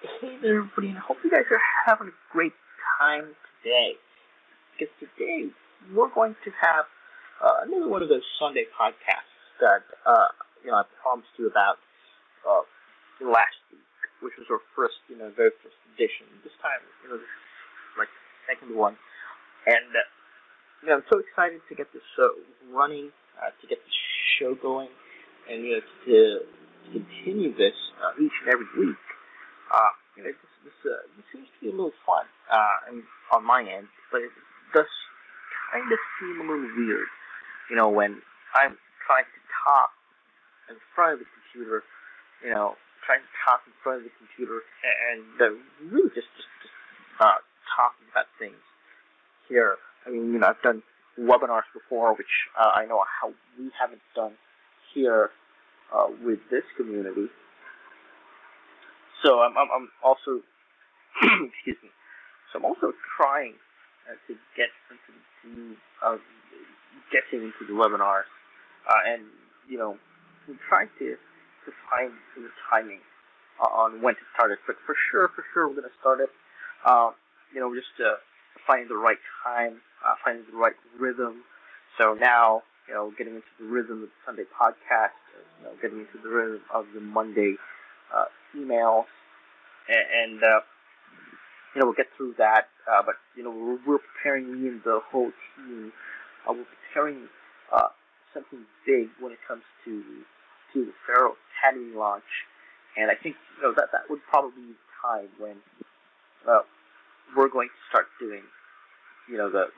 Hey there, everybody, and I hope you guys are having a great time today. Because today we're going to have another one of those Sunday podcasts that I promised you about uh, last week, which was our first, very first edition. This time, this is like the second one, and I'm so excited to get this running, to get this show going, and to continue this each and every week. This seems to be a little fun, and on my end, but it does kind of seem a little weird, when I'm trying to talk in front of the computer, trying to talk in front of the computer, and really just talking about things here. I mean, I've done webinars before, which I know how we haven't done here with this community. So I'm also, excuse me. So I'm also trying to get into getting into the webinars, and I'm trying to find the timing on when to start it. But for sure, we're gonna start it. Just finding the right time, finding the right rhythm. So now, getting into the rhythm of the Sunday podcast, getting into the rhythm of the Monday emails, and we'll get through that. But we're preparing, me and the whole team. We're preparing something big when it comes to the Faro Academy launch, and I think that would probably be the time when we're going to start doing the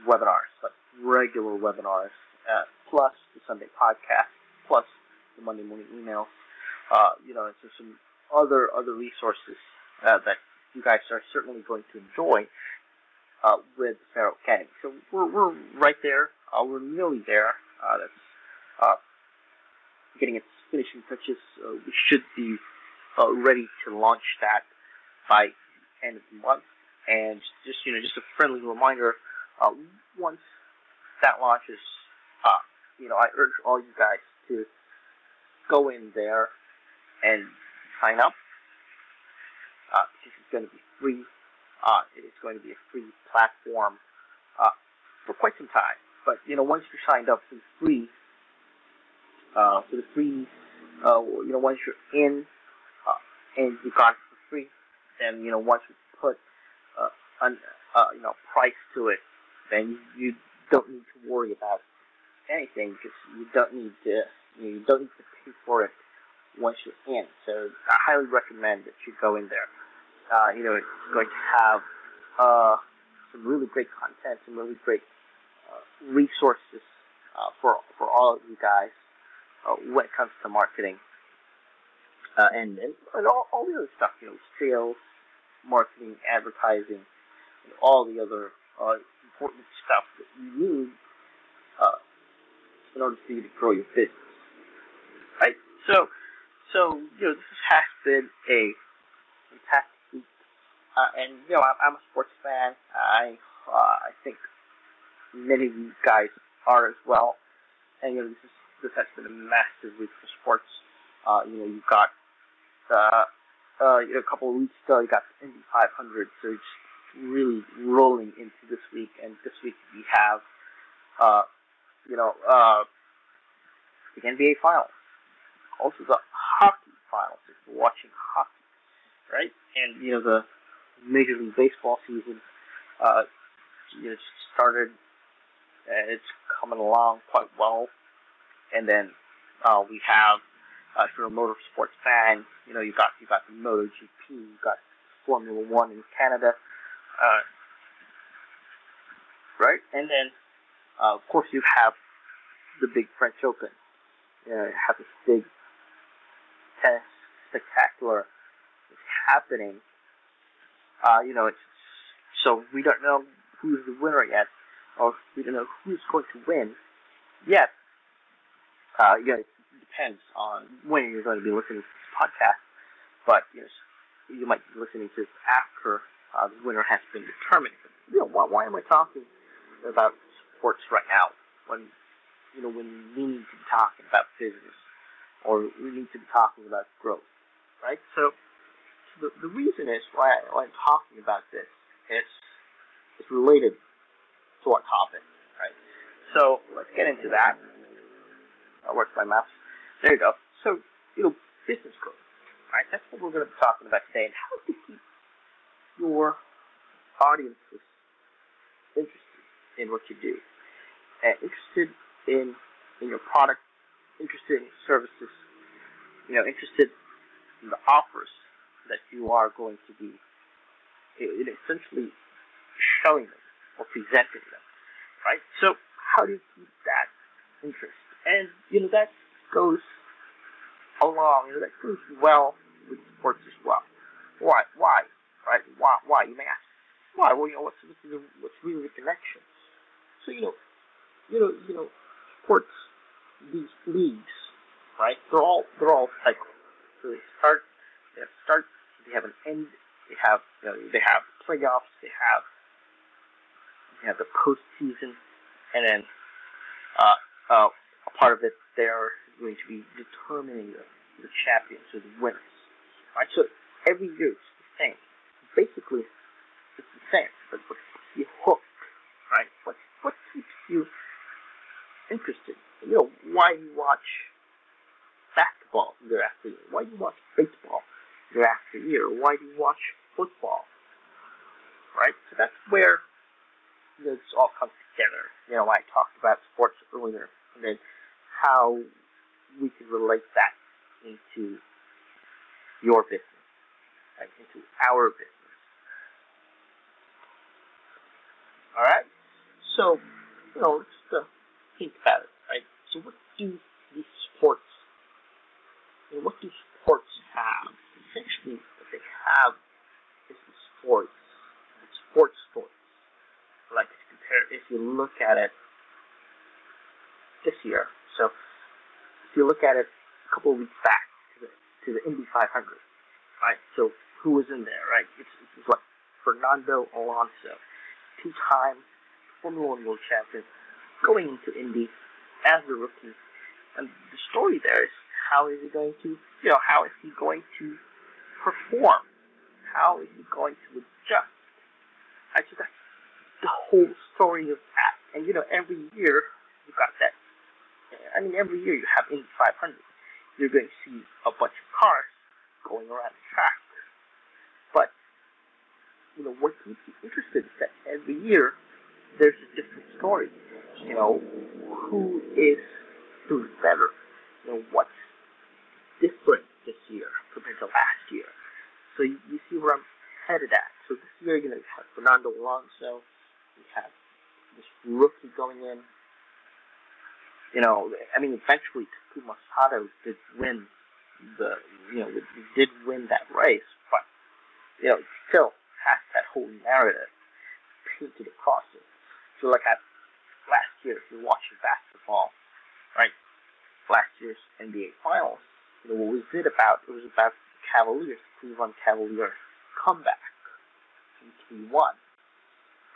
webinars, like regular webinars, plus the Sunday podcast, plus the Monday morning emails. And so some other resources that you guys are certainly going to enjoy with the Faro Academy. So we're right there. We're nearly there. That's getting its finishing touches. We should be ready to launch that by the end of the month. And just a friendly reminder. Once that launches, I urge all you guys to go in there and sign up. This is going to be free. It's going to be a free platform for quite some time. But once you're signed up for the free, once you're in and you got it for free, then once you put price to it, then you don't need to worry about anything, because you don't need to pay for it once you're in. So I highly recommend that you go in there. It's going to have some really great content, some really great resources for all of you guys when it comes to marketing, and all the other stuff, sales, marketing, advertising, and all the other important stuff that you need in order for you to grow your business. Right? So this has been a fantastic week, and I'm a sports fan. I think many of you guys are as well, and this has been a massive week for sports. You've got a couple of weeks ago, you got the Indy 500, so it's really rolling into this week. And this week we have, the NBA Finals, also the hockey finals, if you're watching hockey, right? And the Major League Baseball season, started, and it's coming along quite well. And then we have, if you're a motorsports fan, you got the MotoGP, you got Formula One in Canada, right? And then, of course, you have the big French Open. You have this big tennis spectacular that's happening. So we don't know who's the winner yet, or we don't know who's going to win yet. It depends on when you're going to be listening to this podcast, but you might be listening to it after the winner has been determined. Why am I talking about sports right now when we need to be talking about business, or we need to be talking about growth, right? So the reason is why I'm talking about this is related to our topic, right? So let's get into that. Where's my mouse? There you go. So, business growth, right? That's what we're going to be talking about today, and how to keep your audiences interested in what you do, and interested in your product, interested in services, interested in the offers that you are going to be essentially showing them or presenting them, right? So how do you keep that interest? And that goes along, that goes well with sports as well. Why? Right? Why? You may ask, why? Well, what's really the connection? So sports, these leagues, right? They're all cycles. So they have an end. They have playoffs. They have the postseason, and then a part of it they're going to be determining the champions or the winners, right? So every year it's the same. Basically, it's the same. But what keeps you hooked, right? What keeps you interested? Why do you watch basketball year after year? Why do you watch baseball year after year? Why do you watch football? Right? So that's where this all comes together. I talked about sports earlier, and then how we can relate that into your business, right? Into our business. All right? So, let's think about it, right? So what do these sports, what do sports have? Essentially, what they have is the sports stories. Like, if you look at it this year, so if you look at it a couple of weeks back to the Indy 500, right? So who was in there, right? It's like Fernando Alonso, two-time Formula One world champion, going into Indy as a rookie, and the story there is how is he going to perform? How is he going to adjust? Right, so that's the whole story of that. And every year you've got that. Every year you have Indy 500. You're going to see a bunch of cars going around the track. But what keeps you interested is that every year there's a different story. Who is better? What's different this year compared to last year? So you see where I'm headed at. So this year you're going to have Fernando Alonso. You have this rookie going in. Eventually Takuma Sato did win that race, but it still has that whole narrative painted across it. So like at last year, if you're watching basketball, right? Last year's NBA Finals, what was it about? It was about the Cavaliers, Cleveland Cavaliers comeback in 3-1,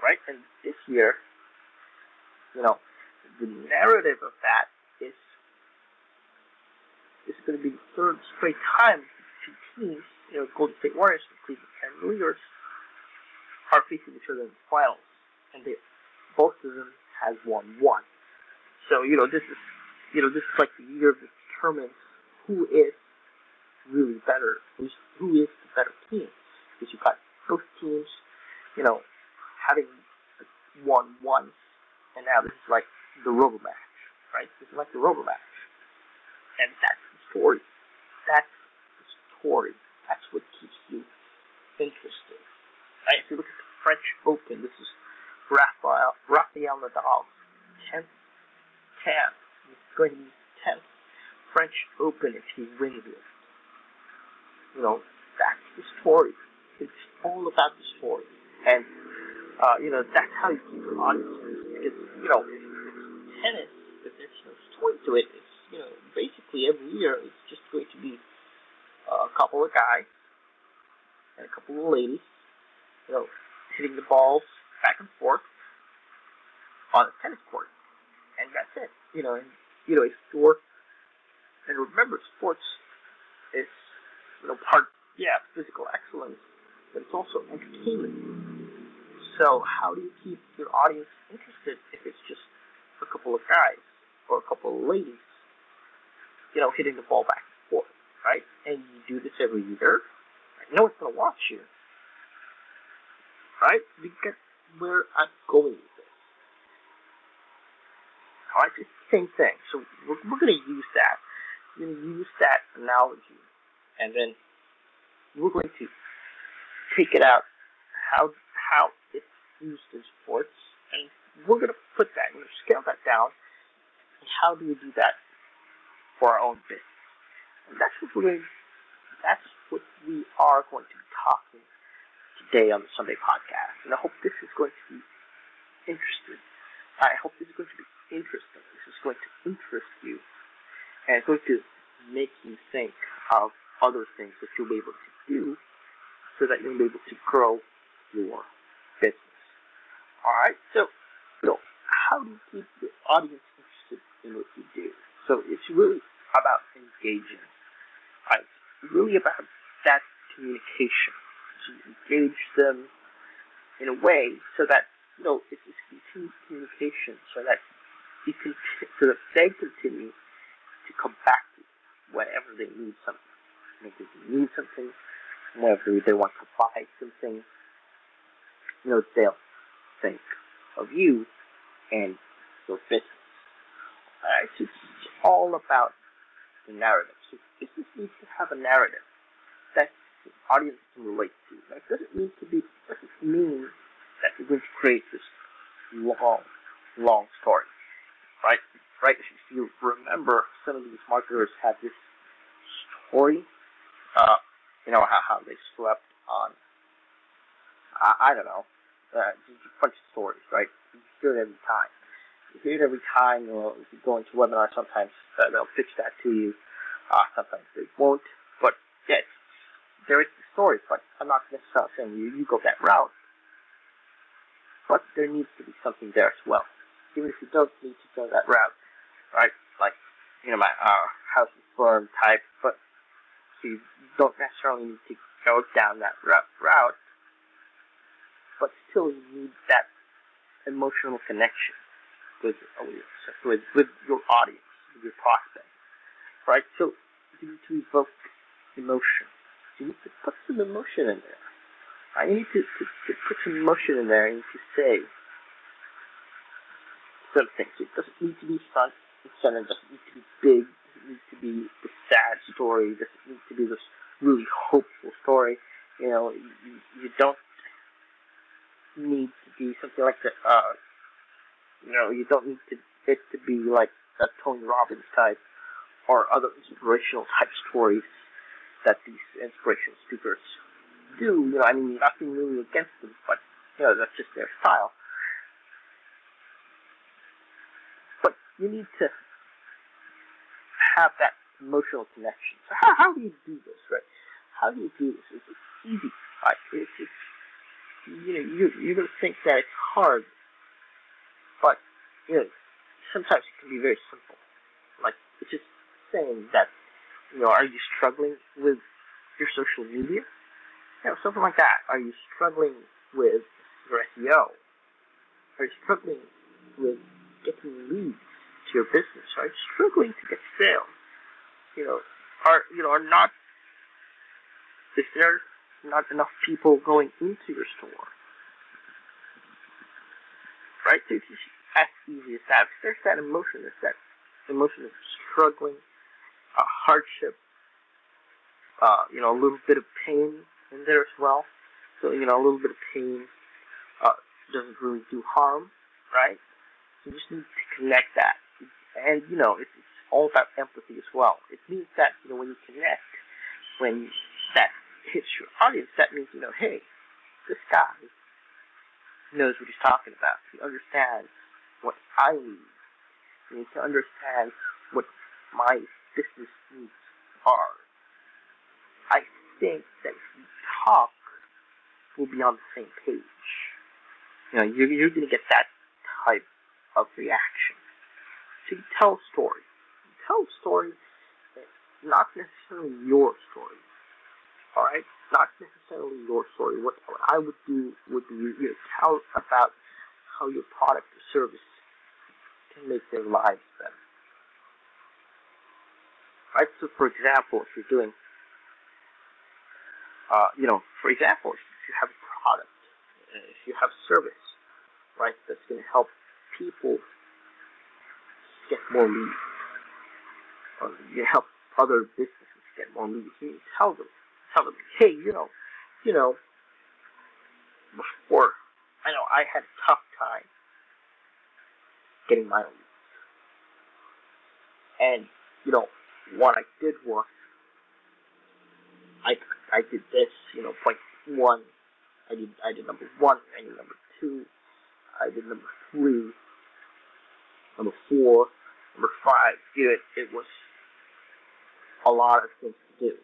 right? And this year, the narrative of that is going to be the third straight time two teams, Golden State Warriors and Cleveland Cavaliers, are facing each other in the finals, and both of them has won one. So this is like the year that determines who is really better, who is the better team, because you've got both teams, having won once, and now this is like the rubber match, right? This is like the rubber match, and that's the story. That's the story. That's what keeps you interested. Right? If you look at the French Open, this is Rafael Nadal's 10th chance. It's going to be his 10th French Open if he wins it. That's the story. It's all about the story. And, that's how you keep your audiences. Because, if it's tennis, if there's no story to it, it's, basically every year it's just going to be a couple of guys and a couple of ladies, hitting the balls back and forth on a tennis court. And that's it. And remember, sports is, physical excellence. also entertainment. So how do you keep your audience interested if it's just a couple of guys or a couple of ladies, hitting the ball back and forth, right? And you do this every year, no one's going to watch you, right? You get where I'm going with this. Alright, it's the same thing. So we're going to use that. We're going to use that analogy, and then we're going to take it out, how it's used in sports, and we're going to put that, we're going to scale that down, and how do we do that for our own business? And that's what we are going to be talking today on the Sunday podcast. And I hope this is going to be interesting. I hope this is going to be interesting. This is going to interest you, and it's going to make you think of other things that you'll be able to do so that you'll be able to grow your business. Alright, so how do you keep your audience interested in what you do? So it's really about engaging. Right? It's really about that communication. So you engage them in a way so that it's continued communication, so that they continue to come back to you whenever they need something. Whenever they need something, whenever they want to buy something, they'll think of you and your business. Alright, so it's all about the narrative. So business needs to have a narrative that the audience can relate to. That doesn't mean that you're going to create this long story. Right? If you remember, some of these marketers have this story, how they slept on, I don't know, just a bunch of stories, right? You hear it every time. If you go into webinars, sometimes they'll pitch that to you. Sometimes they won't. But yes, there is the story, but I'm not necessarily saying you go that route. But there needs to be something there as well. Even if you don't need to go that route, right? Like, my house is burned type, but so you don't necessarily need to go down that route, but still you need that emotional connection with your audience, with your prospect, right? So you need to evoke emotion. You need to put some emotion in there. You need to put some emotion in there and to say certain things. It doesn't need to be front and center. It doesn't need to be big. It doesn't need to be the sad story. It doesn't need to be this really hopeful story. You don't need to be something like that. You don't need it to be like a Tony Robbins type or other inspirational type stories that these inspirational speakers do. Nothing really against them, but that's just their style. But you need to have that emotional connection. So how do you do this, right? How do you do this? It's easy. Right? You're going to think that it's hard, but sometimes it can be very simple. Like, it's just saying that, are you struggling with your social media? Something like that. Are you struggling with your SEO? Are you struggling with getting leads to your business? Are you struggling to get sales? Is there not enough people going into your store? Right? So it's just as easy as that. There's that emotion. There's that emotion of struggling, hardship, a little bit of pain in there as well. So, a little bit of pain doesn't really do harm, right? You just need to connect that. And, it's all about empathy as well. It means that, when you connect, when that hits your audience, that means, hey, this guy knows what he's talking about. He understands what I need. He needs to understand what my business needs are. I think that if we talk, we'll be on the same page. You're going to get that type of reaction. So you tell a story. You tell a story that's not necessarily your story. Alright? not necessarily your story. What I would do would be tell about how your product or service can make their lives better. Right? So, for example, if you're doing, for example, if you have a product, if you have service, right, that's going to help people get more leads, or you help other businesses get more leads. You tell them, hey, before, I know I had a tough time getting my own leads, and what I did was I did this, point one, I did number one, I did number two, I did number three, number four, number five. It was a lot of things to do.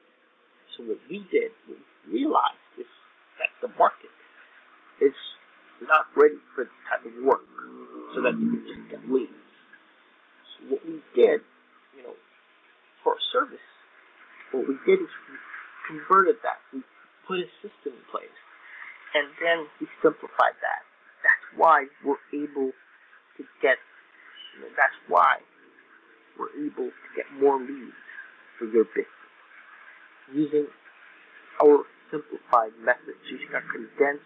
So what we realized is that the market is not ready for this type of work, so that you can just get leads. So what we did, for a service, what we did is we converted that. We put a system in place, and then we simplified that. That's why we're able to get. That's why we're able to get more leads for your business using our simplified methods, using our condensed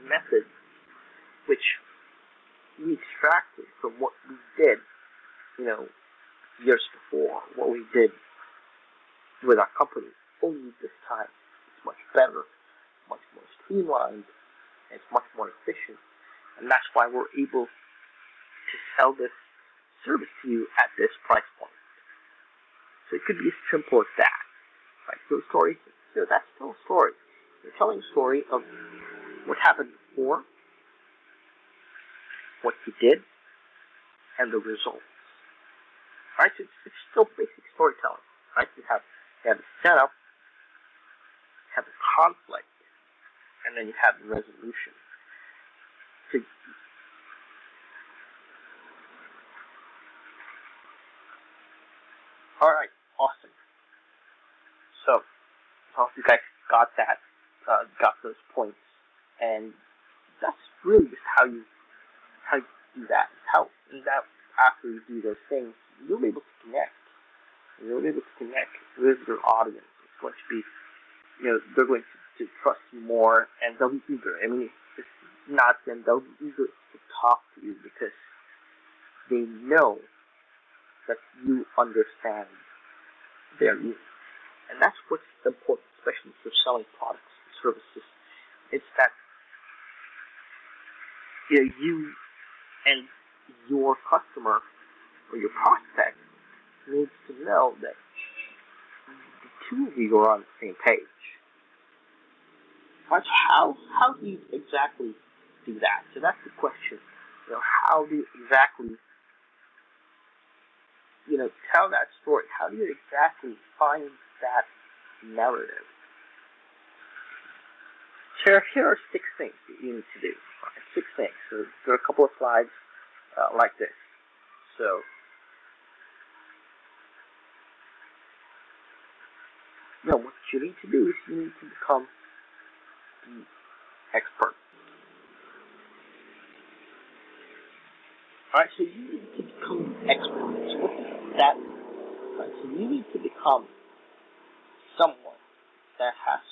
methods, which we extracted from what we did, years before, what we did with our company. Only this time it's much better, much more streamlined, and it's much more efficient. And that's why we're able to sell this service to you at this price point. So it could be as simple as that. Right? So a story, that's still a story. You're telling a story of what happened before, what you did, and the results. Right? So it's still basic storytelling. Right? You have the setup, you have the conflict, and then you have the resolution. So, all right, awesome. So, I hope you guys got that, got those points, and that's really just how you do that. After you do those things, you'll be able to connect. You'll be able to connect with your audience. It's going to be, they're going to trust you more, and they'll be eager. I mean, it's not them. They'll be eager to talk to you because they know that you understand their needs. And that's what's important, especially if you're selling products and services. It's that you and your customer or your prospect needs to know that the two of you are on the same page. Right? How do you exactly do that? So that's the question. How do you exactly tell that story? How do you exactly find that narrative? Here are 6 things that you need to do. Right? 6 things. So there are a couple of slides like this. So what you need to do is you need to become the expert. Alright, so you need to become the expert. So what does that mean? Right, so you need to become someone that has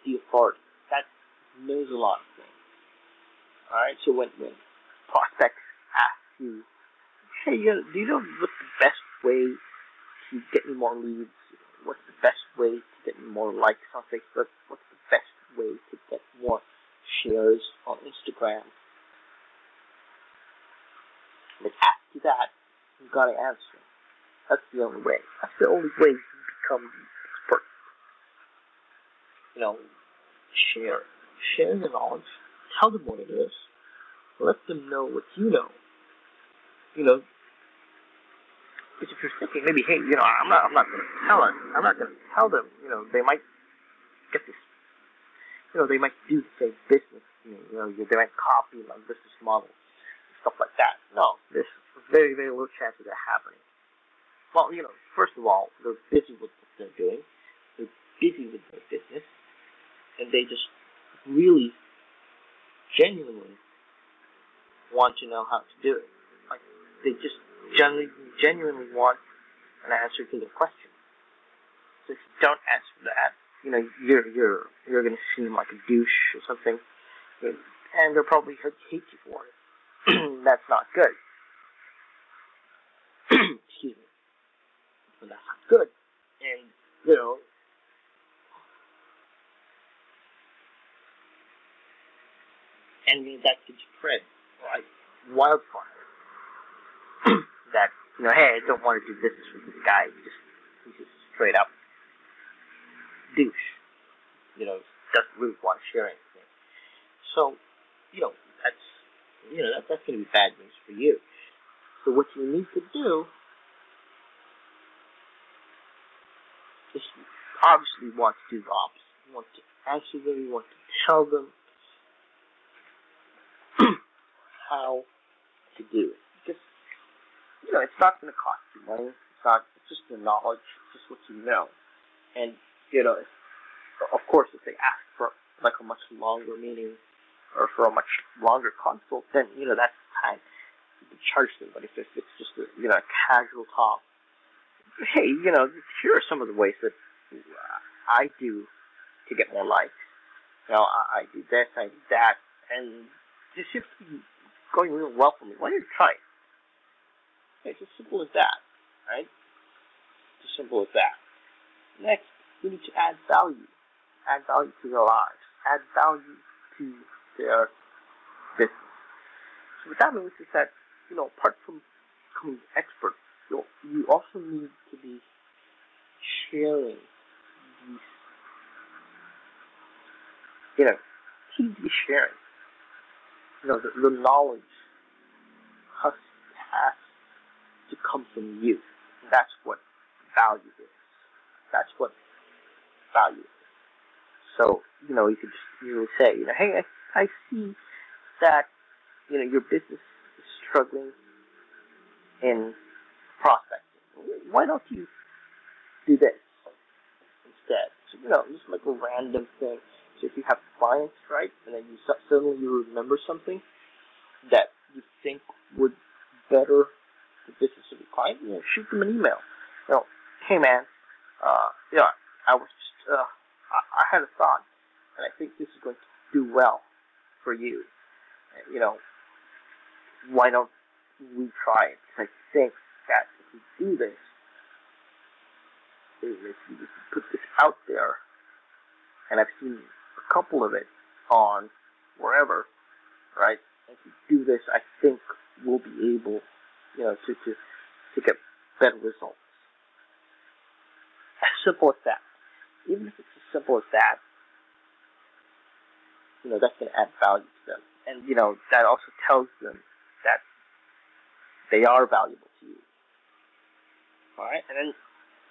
the authority, that knows a lot of things. Alright, so when prospects ask you, hey, do you know what's the best way to get me more leads? What's the best way to get me more likes on Facebook? What's the best way to get more shares on Instagram? When they ask you that, you've got to answer. That's the only way. That's the only way you become the expert. Share the knowledge. Tell them what it is. Let them know what you know. Because if you're thinking maybe, hey, I'm not going to tell it. I'm not going to tell them. They might get this. They might do the same business. They might copy my business model, stuff like that. No, there's very, very little chance of that happening. Well, first of all, they're busy with what they're doing. They're busy with their business, and they just really, genuinely want to know how to do it. Like, they just genuinely want an answer to the question. So if you don't answer that, you're gonna seem like a douche or something, and they'll probably hate you for it. That's not good. Excuse me. But that's not good. And and that could spread like wildfire. That hey, I don't want to do business with this guy. He's just straight up douche. Doesn't really want to share anything. So, that's going to be bad news for you. So what you need to do is obviously want to do the opposite. You want to answer them. You want to tell them how to do it. Because it's not going to cost you money. It's just the knowledge. It's just what you know. And of course, if they ask for like a much longer meeting or for a much longer consult, then that's the time to charge them. But if it's just a casual talk, hey, here are some of the ways that I do to get more likes. I do this, I do that, and this seems to be going real well for me. Why don't you try it? It's as simple as that, right? It's as simple as that. Next, we need to add value. Add value to their lives. Add value to their business. So what that means is that, apart from becoming an expert, you also need to be sharing these, you need to be sharing. The knowledge has to come from you. And that's what value is. That's what value is. So, you could just usually say, hey, I see that, your business is struggling in prospecting. Why don't you do this instead? So, just like a random thing. So if you have clients, right, and then suddenly you remember something that you think would better the business of your client, shoot them an email. Hey man, I was just, I had a thought, and I think this is going to do well for you. Why don't we try it? Because I think that if we do this, if we put this out there, and I've seen a couple of it on wherever, right? If we do this, I think we'll be able, to get better results. As simple as that. Even if it's as simple as that, that's going to add value to them. And, that also tells them that they are valuable to you. Alright? And then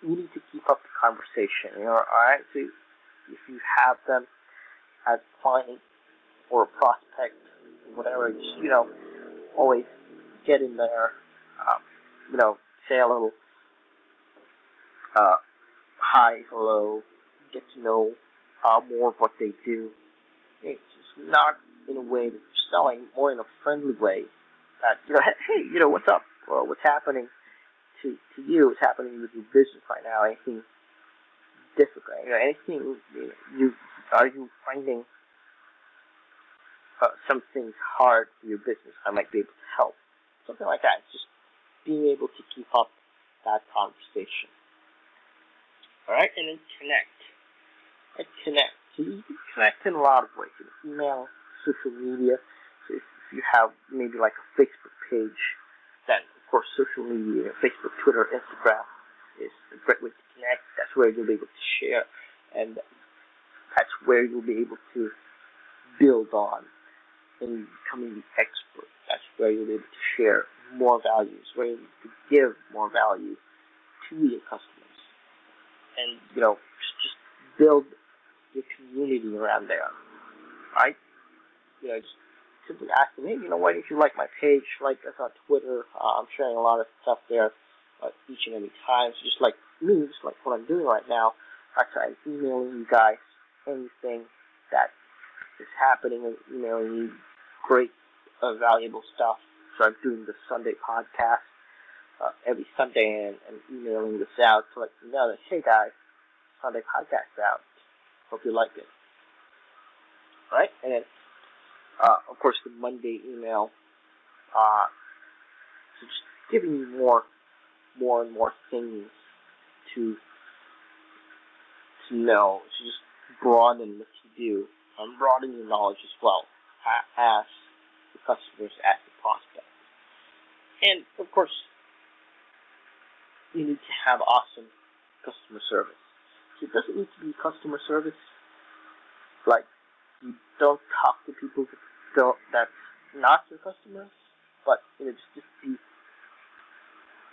you need to keep up the conversation. Alright? So if you have them as a client or a prospect, whatever, just, always get in there, say a little hi, hello, get to know more of what they do. It's just not in a way that you're selling, more in a friendly way. That, hey, what's up? Well, what's happening to you? What's happening with your business right now? Anything difficult? Anything, are you finding some things hard for your business? I might be able to help. Something like that. It's just being able to keep up that conversation. Alright, and then connect. So you can connect in a lot of ways. Email, social media. So if you have maybe like a Facebook page, then of course social media, Facebook, Twitter, Instagram is a great way to connect. That's where you'll be able to share, and that's where you'll be able to build on and becoming the expert. That's where you'll be able to share more values, where you'll be able to give more value to your customers. And, just build your community around there, right? Just simply ask them, hey, why don't you like my page? Like us on Twitter. I'm sharing a lot of stuff there each and every time. So just like me, just like what I'm doing right now, I'm emailing you guys anything that is happening and emailing you great, valuable stuff. So I'm doing the Sunday podcast every Sunday and emailing this out to let you know that, hey guys, Sunday podcast out. Hope you like it. Right? And then, of course, the Monday email. So just giving you more and more things to know, to just broaden what you do, and broaden your knowledge as well, as the customers, as the prospects. And, of course, you need to have awesome customer service. So it doesn't need to be customer service like you don't talk to people that's not your customers, but just be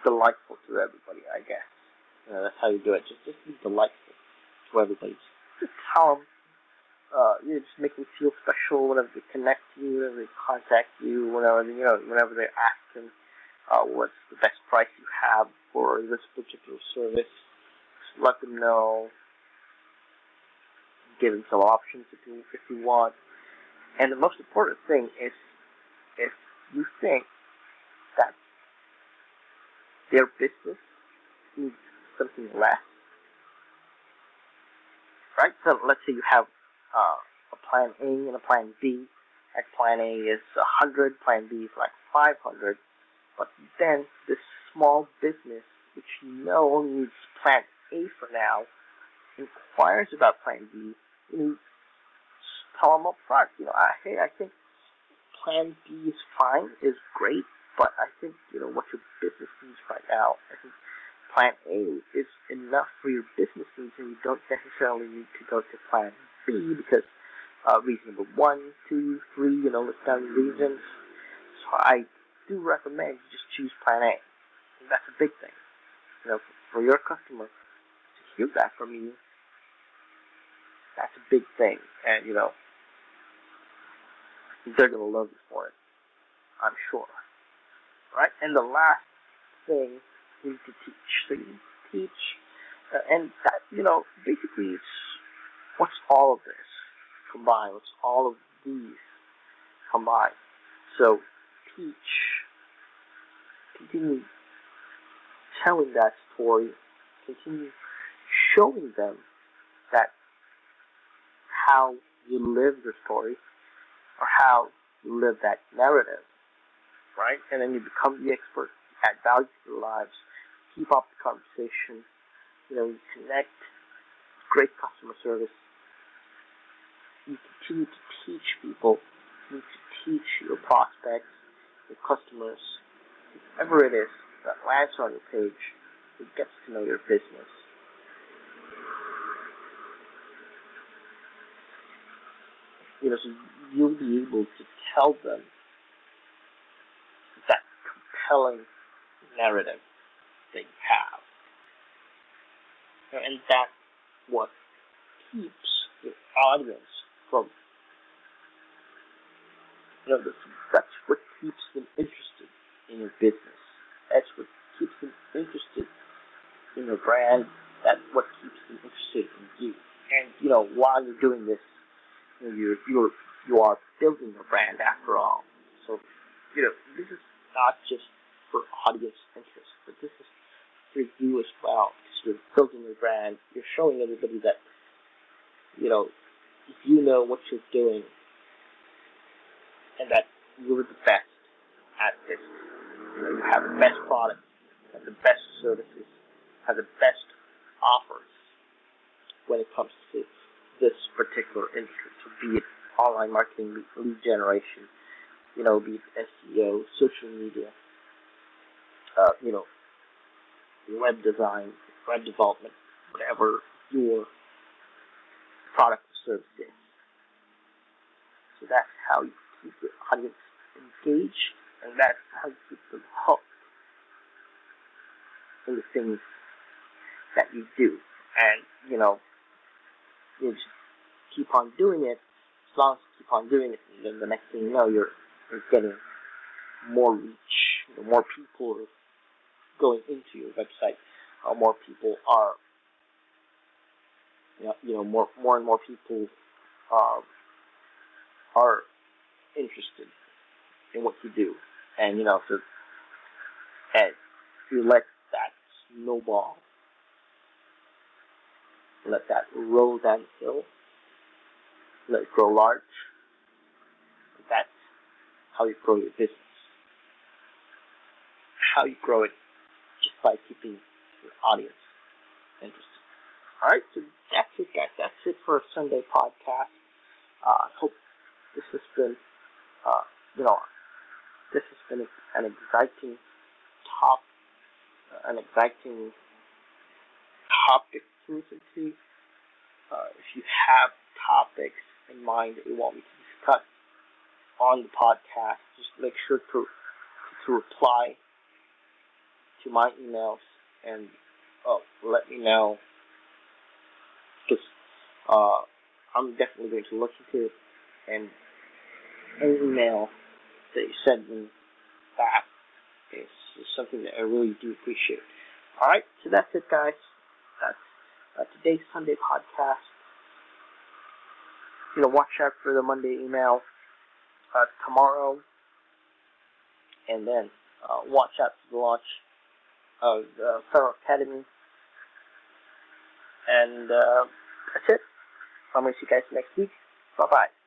delightful to everybody, I guess. That's how you do it. Just be delightful to everybody. Just tell them, just make them feel special whenever they connect to you, whenever they contact you, whenever they're asking what's the best price you have for this particular service. Just let them know. Give them some options if you want. And the most important thing is, if you think that their business needs something less, right? So let's say you have a plan A and a plan B. Like plan A is 100, plan B is like 500. But then this small business, which only needs plan A for now, inquires about plan B. Tell them up front, hey, I think plan B is fine, is great, but I think, what your business needs right now, I think plan A is enough for your business needs, and you don't necessarily need to go to plan B because reason number 1, 2, 3, list down the reasons. So I do recommend you just choose plan A. And that's a big thing. For your customer to hear that from you, that's a big thing. And, they're going to love you for it, I'm sure. Right? And the last thing you need to teach. So you need to teach, and that, basically it's what's all of this combined? What's all of these combined? So teach, continue telling that story, continue showing them that how you live your story, or how you live that narrative, right? And then you become the expert, add value to their lives, keep up the conversation, you connect, great customer service. You continue to teach people, you need to teach your prospects, your customers, whoever it is that lands on your page, who gets to know your business. So you'll be able to tell them that compelling narrative that you have. And that's what keeps your audience from, that's what keeps them interested in your business. That's what keeps them interested in your brand. That's what keeps them interested in you. And, while you're doing this, you are building a brand after all. So, this is not just for audience interest, but this is for you as well. Because you're building your brand, you're showing everybody that, if you know what you're doing, and that you're the best at this. You have the best product, have the best services, have the best offers when it comes to this particular industry. So be it online marketing, lead generation, be it SEO, social media, web design, web development, whatever your product or service is. So that's how you keep your audience engaged, and that's how you keep them hooked in the things that you do. And, you just keep on doing it. As long as you keep on doing it, then the next thing you know, you're getting more reach. More people are going into your website. More people are, more and more people uh, are interested in what you do, and and you let that snowball, let that roll downhill, let it grow large. That's how you grow your business. How you grow it just by keeping your audience interested. All right, so that's it, guys. That's it for a Sunday podcast. I hope this has been, uh, you know, this has been an exciting top, an exciting topic to listen to. If you have topics in mind that you want me to discuss on the podcast, just make sure to reply to my emails and let me know, because I'm definitely going to look into it, and any email that you send me back is something that I really do appreciate. Alright, so that's it, guys. That's today's Sunday podcast. Watch out for the Monday email tomorrow, and then watch out for the launch of Federal Academy. And that's it. I'm going to see you guys next week. Bye-bye.